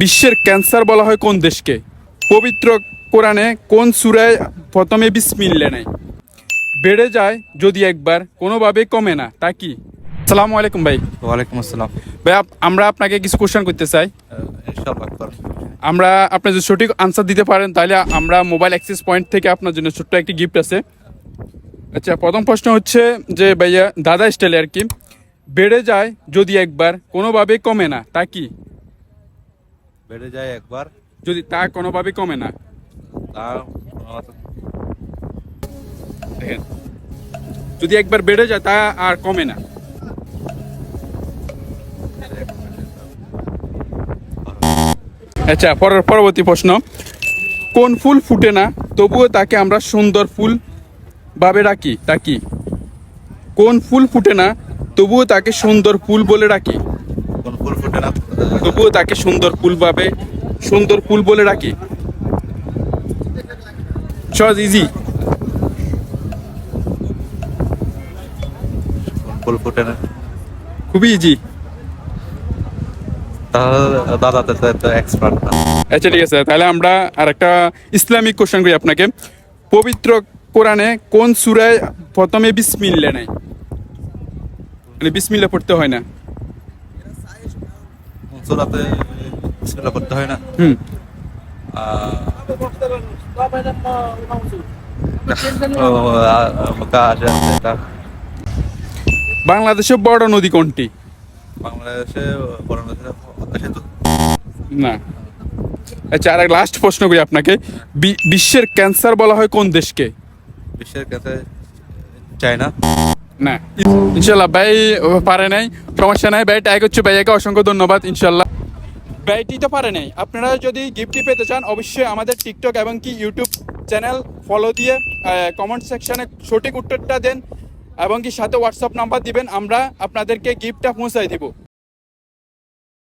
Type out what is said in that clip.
বিশ্বের ক্যান্সার বলা হয় কোন দেশকে? পবিত্র কোরআনে কোন সূরায় প্রথমে বিসমিল্লাহ নেই? বেড়ে যায় যদি একবার, কোনোভাবে কমে না, তা কি? আসসালামু আলাইকুম ভাই। ওয়ালাইকুম আসসালাম। ভাই আমরা আপনাকে কিছু কোশ্চেন করতে চাই। ইনশাআল্লাহ করেন। আমরা আপনি যদি সঠিক আনসার দিতে পারেন তাহলে আমরা মোবাইল অ্যাক্সেস পয়েন্ট থেকে আপনার জন্য ছোট্ট একটি গিফট আছে। আচ্ছা, প্রথম প্রশ্ন হচ্ছে যে ভাইয়া দাদা স্টাইলে আর কি, বেড়ে যায় যদি একবার, কোনোভাবে কমে না, তা কি? বেড়ে যায় একবার, যদি তা কোনোভাবে কমে না। তা দেখেন, যদি একবার বেড়ে যায় তা আর কমে না। আচ্ছা, পরবর্তী প্রশ্ন, কোন ফুল ফুটে না তবুও তাকে আমরা সুন্দর ফুল ভাবে রাখি, তা কি? কোন ফুল ফুটে না তবুও তাকে সুন্দর ফুল বলে রাখি, কোন ফুল ফুটে না? তবুও তাকে সুন্দর ফুল বলে রাখি। সহজ, ইজি। কোন ফুল ফুটে না? খুবই ইজি। তাহলে দাদা তো এক্সপার্ট না। আচ্ছা ঠিক আছে, তাহলে আমরা আর একটা ইসলামিক কোশ্চেন করি আপনাকে। পবিত্র কোরআনে কোন সূরায় প্রথমে বিসমিল্লাহ নেই? মানে বিসমিল্লাহ পড়তে হয় না। কোন সূরাতে বিসমিল্লাহ করতে হয় না? হুম। বাংলাদেশের বড় নদী কোনটি? বাংলাদেশে বড় নদী পদ্মা সেতু। না। আচ্ছা, আর লাস্ট প্রশ্ন করি আপনাকে, বিশ্বের ক্যান্সার বলা হয় কোন দেশকে? বিশ্বের কাছে চায়না। না। ইনশাল্লাহ ভাই পারে নাই, সমস্যা নাই ভাই, ট্যাগ হচ্ছে ভাইয়াকে অসংখ্য ধন্যবাদ। ইনশাল্লাহ ভাইটি তো পারে নাই। আপনারা যদি গিফটটি পেতে চান অবশ্যই আমাদের টিকটক এবং কি ইউটিউব চ্যানেল ফলো দিয়ে কমেন্ট সেকশনে সঠিক উত্তরটা দেন এবং কি সাথে হোয়াটসঅ্যাপ নাম্বার দিবেন, আমরা আপনাদেরকে গিফটটা পৌঁছাই দিব।